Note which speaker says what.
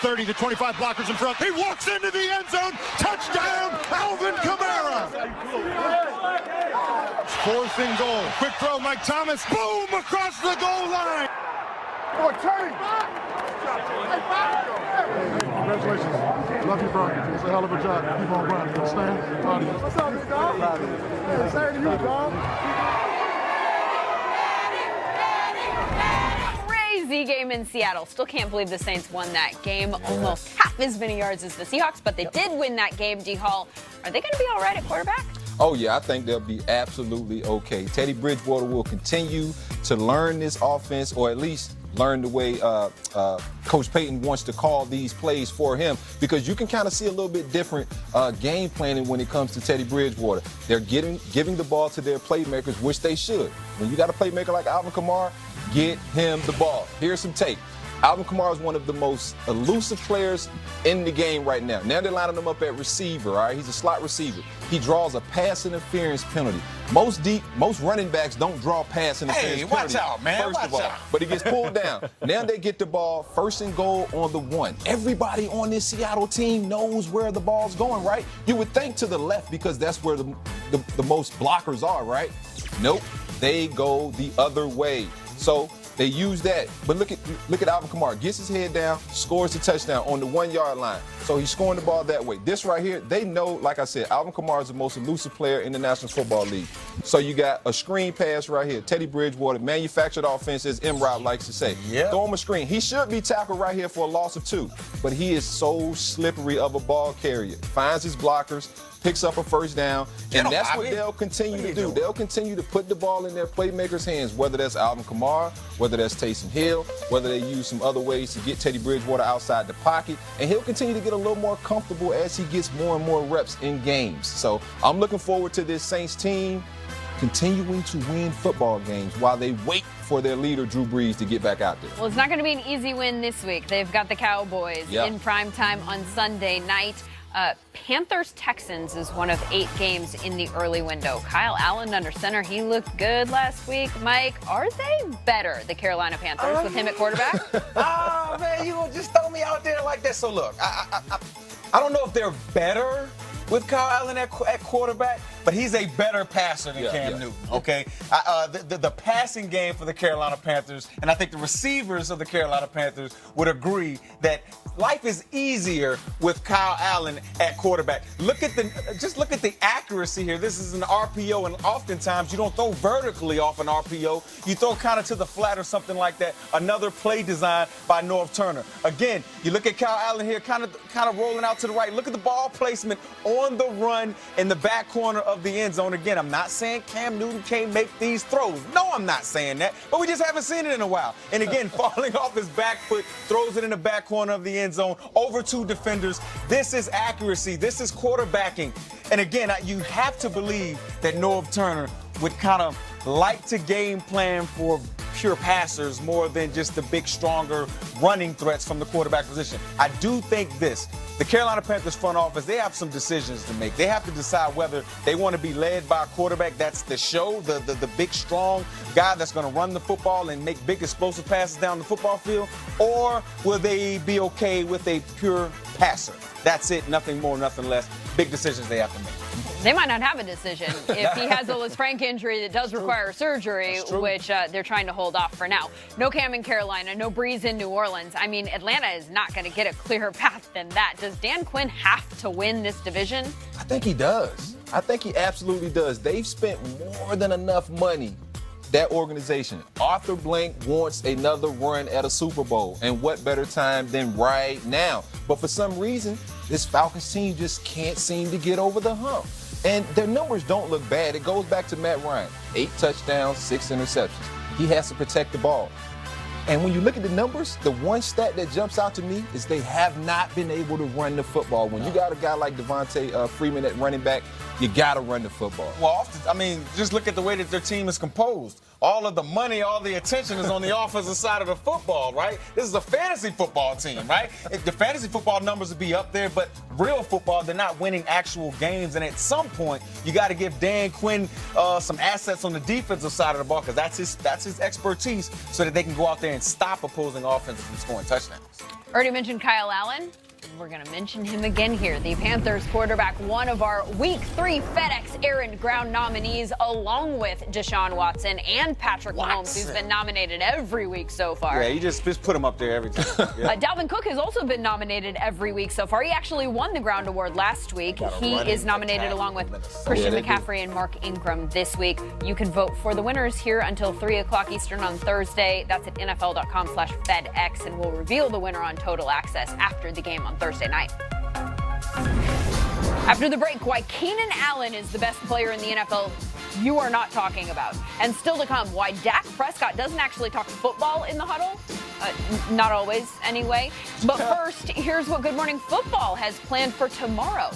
Speaker 1: 30, the 25 blockers in front. He walks into the end zone. Touchdown, Alvin Kamara. 4th and goal. Quick throw, Mike Thomas. Boom, across the goal line.
Speaker 2: Congratulations. Love you, bro. It's a hell of a job. Keep on running. You understand? What's up, big dog? Yeah, same to you, dog.
Speaker 3: Crazy game in Seattle. Still can't believe the Saints won that game. Almost half as many yards as the Seahawks, but they did win that game. D-Hall, are they going to be all right at quarterback?
Speaker 4: Oh, yeah, I think they'll be absolutely okay. Teddy Bridgewater will continue to learn this offense, or at least learn the way Coach Payton wants to call these plays for him, because you can kind of see a little bit different game planning when it comes to Teddy Bridgewater. They're giving the ball to their playmakers, which they should. When you got a playmaker like Alvin Kamara, get him the ball. Here's some tape. Alvin Kamara is one of the most elusive players in the game right now. Now they're lining him up at receiver, all right? He's a slot receiver. He draws a pass interference penalty. Most running backs don't draw pass interference penalty.
Speaker 5: Watch out, man.
Speaker 4: First of all.
Speaker 5: Out.
Speaker 4: But he gets pulled down. Now they get the ball, 1st and goal on the 1. Everybody on this Seattle team knows where the ball's going, right? You would think to the left because that's where the most blockers are, right? Nope. They go the other way. So they use that. But look at Alvin Kamara. Gets his head down, scores the touchdown on the 1-yard line. So he's scoring the ball that way. This right here, they know, like I said, Alvin Kamara is the most elusive player in the National Football League. So you got a screen pass right here. Teddy Bridgewater, manufactured offense, as Imrod likes to say.
Speaker 5: Yep.
Speaker 4: Throw him a screen. He should be tackled right here for a loss of 2. But he is so slippery of a ball carrier. Finds his blockers, picks up a 1st down, and that's what they'll continue to do. They'll continue to put the ball in their playmakers' hands, whether that's Alvin Kamara, whether that's Taysom Hill, whether they use some other ways to get Teddy Bridgewater outside the pocket, and he'll continue to get a little more comfortable as he gets more and more reps in games. So I'm looking forward to this Saints team continuing to win football games while they wait for their leader, Drew Brees, to get back out there.
Speaker 3: Well, it's not going to be an easy win this week. They've got the Cowboys in prime time on Sunday night. Panthers-Texans is one of 8 games in the early window. Kyle Allen under center. He looked good last week. Mike, are they better, the Carolina Panthers, with him at quarterback?
Speaker 5: Oh, man, you gonna just throw me out there like that? So, look, I don't know if they're better with Kyle Allen at quarterback, but he's a better passer than Cam Newton, okay? The passing game for the Carolina Panthers, and I think the receivers of the Carolina Panthers would agree that life is easier with Kyle Allen at quarterback. Just look at the accuracy here. This is an RPO, and oftentimes you don't throw vertically off an RPO. You throw kind of to the flat or something like that. Another play design by Norv Turner. Again, you look at Kyle Allen here, kind of rolling out to the right. Look at the ball placement on the run in the back corner of the end zone. Again, I'm not saying Cam Newton can't make these throws. No, I'm not saying that. But we just haven't seen it in a while. And again, falling off his back foot, throws it in the back corner of the end zone, over 2 defenders. This is accuracy. This is quarterbacking. And again, you have to believe that Norv Turner would kind of like to game plan for pure passers more than just the big, stronger running threats from the quarterback position. I do think this. The Carolina Panthers front office, they have some decisions to make. They have to decide whether they want to be led by a quarterback that's the show, the big, strong guy that's going to run the football and make big, explosive passes down the football field, or will they be okay with a pure passer? That's it, nothing more, nothing less. Big decisions they have to make.
Speaker 3: They might not have a decision if he has a Lisfranc injury that does require surgery, which they're trying to hold off for now. No Cam in Carolina, no Breeze in New Orleans. I mean, Atlanta is not going to get a clearer path than that. Does Dan Quinn have to win this division?
Speaker 4: I think he does. I think he absolutely does. They've spent more than enough money, that organization. Arthur Blank wants another run at a Super Bowl, and what better time than right now? But for some reason, this Falcons team just can't seem to get over the hump. And their numbers don't look bad. It goes back to Matt Ryan. 8 touchdowns, 6 interceptions. He has to protect the ball. And when you look at the numbers, the one stat that jumps out to me is they have not been able to run the football. When you got a guy like Devontae Freeman at running back, you got to run the football.
Speaker 5: Well, often, I mean, just look at the way that their team is composed. All of the money, all the attention is on the offensive side of the football, right? This is a fantasy football team, right? If the fantasy football numbers would be up there, but real football, they're not winning actual games. And at some point, you got to give Dan Quinn some assets on the defensive side of the ball because that's his expertise, so that they can go out there and stop opposing offenses from scoring touchdowns.
Speaker 3: Already mentioned Kyle Allen. We're going to mention him again here. The Panthers quarterback, one of our Week 3 FedEx Errand Ground nominees, along with Deshaun Watson and Patrick Mahomes, who's been nominated every week so far.
Speaker 5: Yeah, you just put him up there every time. Yeah.
Speaker 3: Dalvin Cook has also been nominated every week so far. He actually won the Ground Award last week. He is nominated along with Christian McCaffrey and Mark Ingram this week. You can vote for the winners here until 3 o'clock Eastern on Thursday. That's at NFL.com/FedEx, and we'll reveal the winner on Total Access after the game on Thursday night. After the break, why Keenan Allen is the best player in the NFL you are not talking about. And still to come, why Dak Prescott doesn't actually talk football in the huddle. Not always, anyway. But first, here's what Good Morning Football has planned for tomorrow.